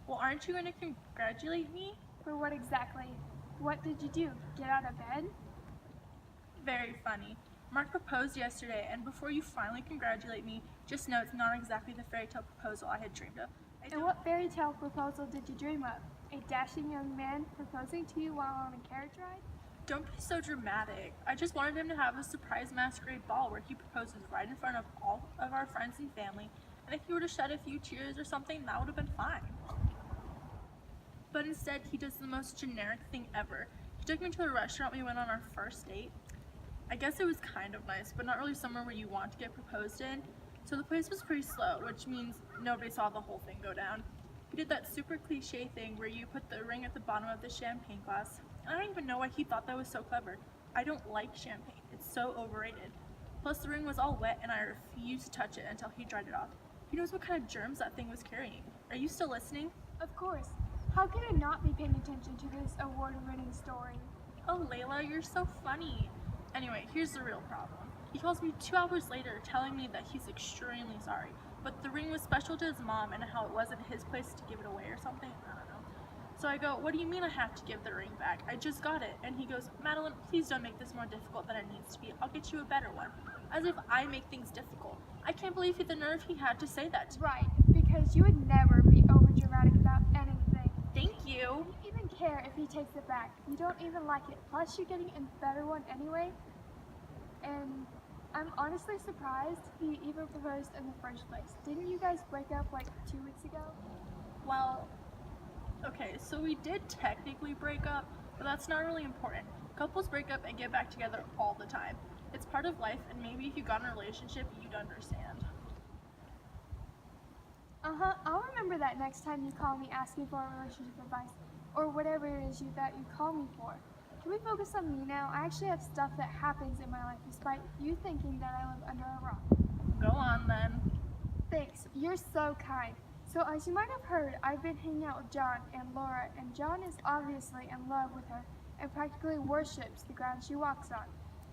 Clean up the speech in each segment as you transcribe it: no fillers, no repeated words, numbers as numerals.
Well, aren't you going to congratulate me? For what exactly? What did you do? Get out of bed? Very funny. Mark proposed yesterday, and before you finally congratulate me, just know it's not exactly the fairy tale proposal I had dreamed of. And what fairy tale proposal did you dream of? A dashing young man proposing to you while on a carriage ride? Don't be so dramatic. I just wanted him to have a surprise masquerade ball where he proposes right in front of all of our friends and family, and if he were to shed a few tears or something, that would have been fine. But instead, he does the most generic thing ever. He took me to the restaurant we went on our first date. I guess it was kind of nice, but not really somewhere where you want to get proposed in. So the place was pretty slow, which means nobody saw the whole thing go down. He did that super cliche thing where you put the ring at the bottom of the champagne glass. And I don't even know why he thought that was so clever. I don't like champagne. It's so overrated. Plus the ring was all wet and I refused to touch it until he dried it off. Who knows what kind of germs that thing was carrying? Are you still listening? Of course. How could I not be paying attention to this award-winning story? Oh, Layla, you're so funny. Anyway, here's the real problem. He calls me 2 hours later telling me that he's extremely sorry, but the ring was special to his mom and how it wasn't his place to give it away or something. I don't know. So I go, what do you mean I have to give the ring back? I just got it. And he goes, Madeline, please don't make this more difficult than it needs to be. I'll get you a better one. As if I make things difficult. I can't believe the nerve he had to say that to me. Right, because you would never be over-dramatic about anything. Thank you. You don't even care if he takes it back. You don't even like it. Plus, you're getting a better one anyway. And I'm honestly surprised he even proposed in the first place. Didn't you guys break up like 2 weeks ago? Well, okay, so we did technically break up, but that's not really important. Couples break up and get back together all the time. It's part of life, and maybe if you got in a relationship, you'd understand. I'll remember that next time you call me asking for relationship advice, or whatever it is that you call me for. Can we focus on me now? I actually have stuff that happens in my life despite you thinking that I live under a rock. Go on then. Thanks, you're so kind. So as you might have heard, I've been hanging out with John and Laura, and John is obviously in love with her and practically worships the ground she walks on.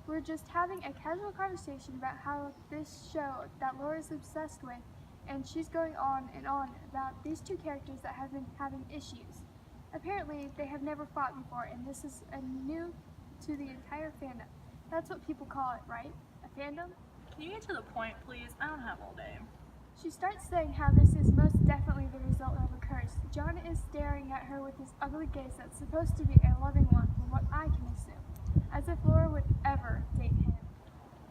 We're just having a casual conversation about how this show that Laura's obsessed with, and she's going on and on about these two characters that have been having issues. Apparently, they have never fought before, and this is new to the entire fandom. That's what people call it, right? A fandom? Can you get to the point, please? I don't have all day. She starts saying how this is most definitely the result of a curse. John is staring at her with his ugly gaze that's supposed to be a loving one, from what I can assume. As if Laura would ever date him.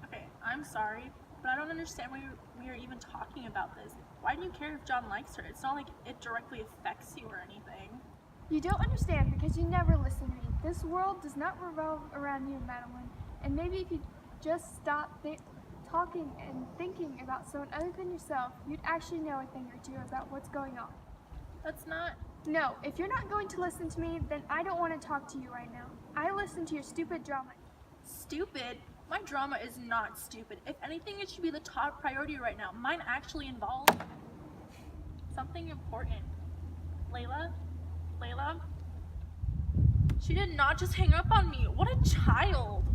Okay, I'm sorry, but I don't understand why we are even talking about this. Why do you care if John likes her? It's not like it directly affects you or anything. You don't understand because you never listen to me. This world does not revolve around you, Madeline. And maybe if you just stop talking and thinking about someone other than yourself, you'd actually know a thing or two about what's going on. That's not... No, if you're not going to listen to me, then I don't want to talk to you right now. I listen to your stupid drama. Stupid? My drama is not stupid. If anything, it should be the top priority right now. Mine actually involves something important. Layla? Layla? She did not just hang up on me. What a child.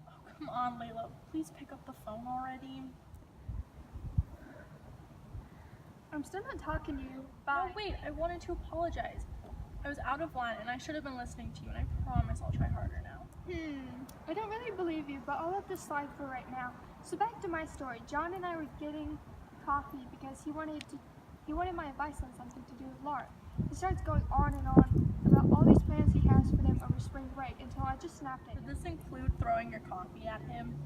Oh, come on, Layla. Please pick up the phone already. I'm still not talking to you. Bye. No, wait. I wanted to apologize. I was out of line and I should have been listening to you, and I promise I'll try harder now. I don't really believe you, but I'll let this slide for right now. So back to my story. John and I were getting coffee because he wanted my advice on something to do with Laura. He starts going on and on about all these plans he has for them over spring break until I just snapped at him. Did this include throwing your coffee at him?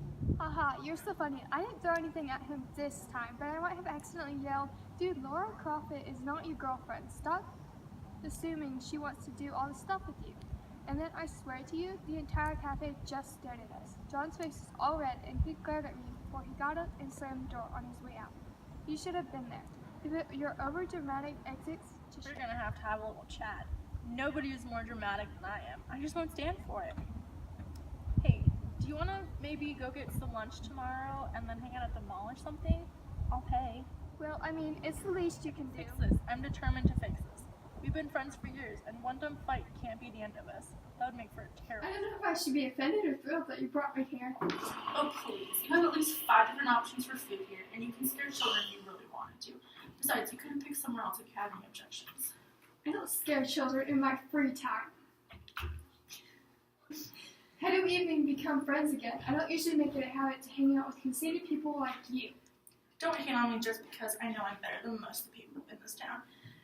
Haha, you're so funny. I didn't throw anything at him this time, but I might have accidentally yelled, "Dude, Laura Crawford is not your girlfriend. Stop assuming she wants to do all this stuff with you." And then I swear to you, the entire cafe just stared at us. John's face was all red, and he glared at me before he got up and slammed the door on his way out. You should have been there. Your over-dramatic exits just... We're gonna have to have a little chat. Nobody is more dramatic than I am. I just won't stand for it. Hey, do you wanna maybe go get some lunch tomorrow and then hang out at the mall or something? I'll pay. Well, I mean, it's the least you can do. Fix this. I'm determined to fix this. We've been friends for years, and one dumb fight can't be the end of us. That would make for a terrible. I don't know if I should be offended or thrilled that you brought me here. Oh, please. You have at least 5 different options for food here, and you can scare children if you really wanted to. Besides, you couldn't pick somewhere else if you had any objections. I don't scare children in my free time. How do we even become friends again? I don't usually make it a habit to hang out with conceited people like you. Don't hate on me just because I know I'm better than most of the people in this town.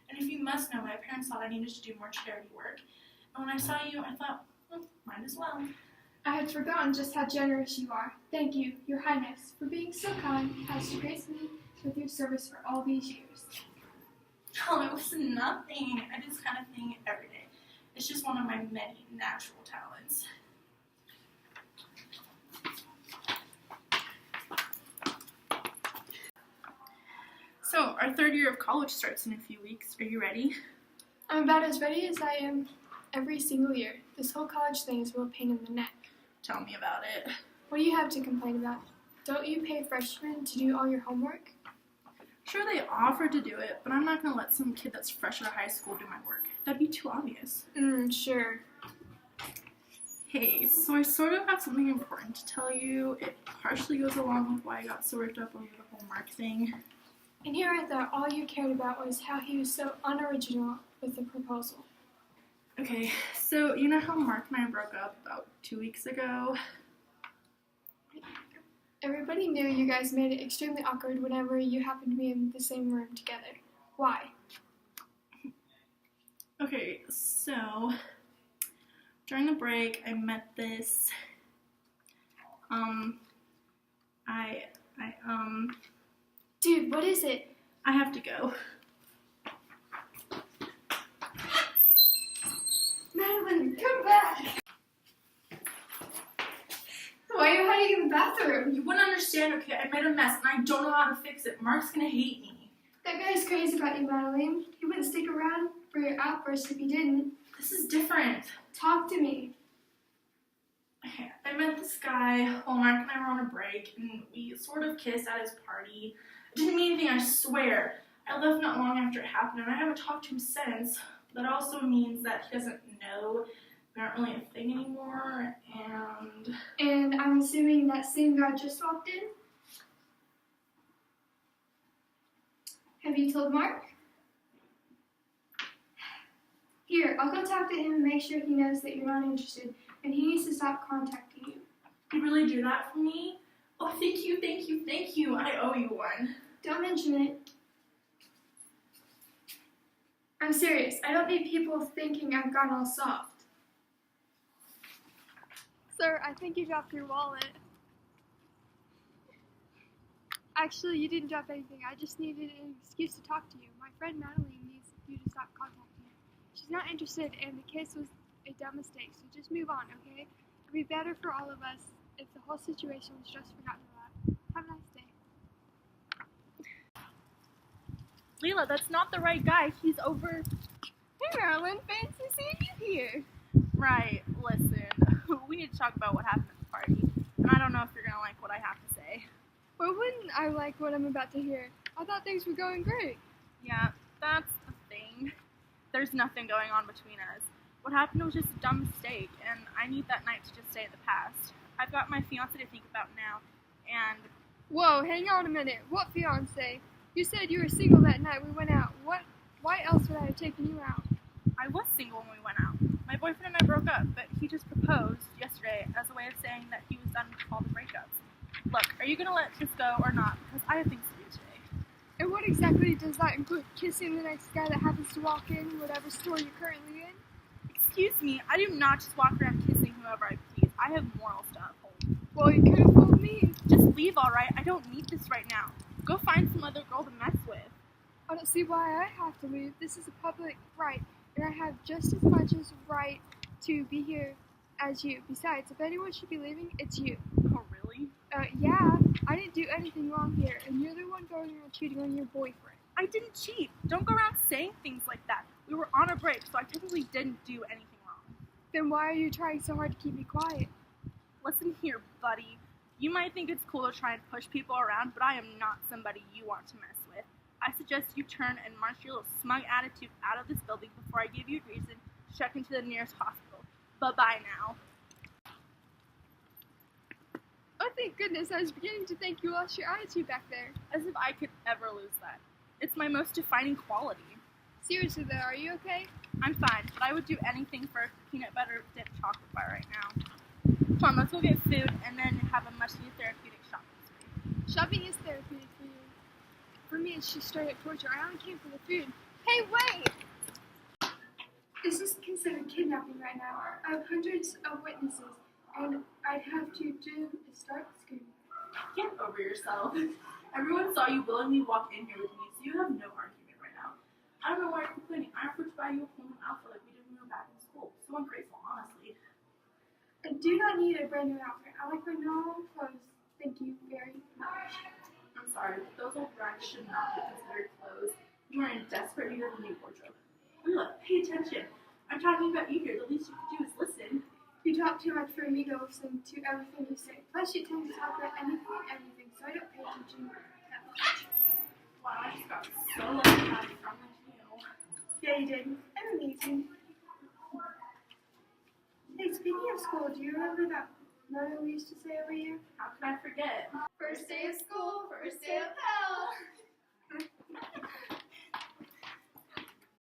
And if you must know, my parents thought I needed to do more charity work. And when I saw you, I thought, might as well. I had forgotten just how generous you are. Thank you, Your Highness, for being so kind as to grace me with your service for all these years. Oh, it was nothing. I do this kind of thing every day. It's just one of my many natural talents. So, our 3rd year of college starts in a few weeks. Are you ready? I'm about as ready as I am every single year. This whole college thing is a real pain in the neck. Tell me about it. What do you have to complain about? Don't you pay freshmen to do all your homework? Sure, they offer to do it, but I'm not going to let some kid that's fresh out of high school do my work. That'd be too obvious. Sure. Hey, so I sort of have something important to tell you. It partially goes along with why I got so worked up over the whole Mark thing. And here I thought all you cared about was how he was so unoriginal with the proposal. Okay, so you know how Mark and I broke up about 2 weeks ago? Everybody knew you guys made it extremely awkward whenever you happened to be in the same room together. Why? Okay, so during the break, I met this, Dude, what is it? I have to go. Madeline, come back! Why are you hiding in the bathroom? You wouldn't understand, okay? I made a mess and I don't know how to fix it. Mark's gonna hate me. That guy's crazy about you, Madeline. He wouldn't stick around for your outburst if he didn't. This is different. Talk to me. Okay, I met this guy while Mark and I were on a break, and we sort of kissed at his party. It didn't mean anything, I swear. I left not long after it happened, and I haven't talked to him since. That also means that he doesn't know we aren't really a thing anymore, and... And I'm assuming that same guy just walked in? Have you told Mark? Here, I'll go talk to him and make sure he knows that you're not interested, and he needs to stop contacting you. You really do that for me? Oh, thank you, thank you, thank you. I owe you one. Don't mention it. I'm serious. I don't need people thinking I've gone all soft. Sir, I think you dropped your wallet. Actually, you didn't drop anything. I just needed an excuse to talk to you. My friend Madeline needs you to stop contacting her. She's not interested, and the kiss was a dumb mistake, so just move on, okay? It'd be better for all of us if the whole situation was just forgotten about. Have a nice day. Leela, that's not the right guy. He's over... Hey, Marilyn. Fancy seeing you here. Right, listen. We need to talk about what happened at the party. And I don't know if you're going to like what I have to say. Well, wouldn't I like what I'm about to hear? I thought things were going great. Yeah, that's the thing. There's nothing going on between us. What happened was just a dumb mistake, and I need that night to just stay in the past. I've got my fiancé to think about now, and... Whoa, hang on a minute. What fiancé? You said you were single that night we went out. Why else would I have taken you out? I was single when we went out. My boyfriend and I broke up, but he just proposed yesterday as a way of saying that he was done with all the breakups. Look, are you going to let this go or not? Because I have things to do today. And what exactly does that include? Kissing the next guy that happens to walk in, whatever store you're currently in? Excuse me, I do not just walk around kissing whoever I please. I have morals to uphold. Well, you could have fooled me. Just leave, alright? I don't need this right now. Go find some other girl to mess with. I don't see why I have to leave. This is a public right, and I have just as much as right to be here as you. Besides, if anyone should be leaving, it's you. Oh, really? Yeah. I didn't do anything wrong here, and you're the one going around cheating on your boyfriend. I didn't cheat. Don't go around saying things like that. We were on a break, so I technically didn't do anything wrong. Then why are you trying so hard to keep me quiet? Listen here, buddy. You might think it's cool to try and push people around, but I am not somebody you want to mess with. I I suggest you turn and march your little smug attitude out of this building before I give you a reason to check into the nearest hospital. Bye-bye now. Oh, thank goodness, I was beginning to think you lost your attitude back there. As if I could ever lose that. It's my most defining quality. Seriously though, are you okay? I'm fine, but I would do anything for a peanut butter dipped chocolate bar right now. Come on, let's go get food and then have a much-needed therapeutic shopping spree. Shopping is therapeutic for you. For me, it's just straight up torture. I only came for the food. Hey, wait! This is considered kidnapping right now. I have hundreds of witnesses, and I'd have to do a start screen. Get over yourself. Everyone saw you willingly walk in here with me, so you have no argument right now. I don't know why you're complaining. I offered to buy you a whole new outfit like we did when we were back in school. So ungrateful, honestly. I do not need a brand new outfit. I like my normal clothes. Thank you very much. I'm sorry, but those old rags should not be considered clothes. You are in desperate need of a new wardrobe. Look, pay attention. I'm talking about you here. The least you can do is listen. You talk too much for me to listen to everything you say. Plus, you tend to talk about anything and everything, so I don't pay attention that much. Wow, I just got so lucky to have a friend like you. Yeah, you did. I'm amazing. Hey, speaking of school, do you remember that motto we used to say every year? How could I forget? First day of school, first day of hell.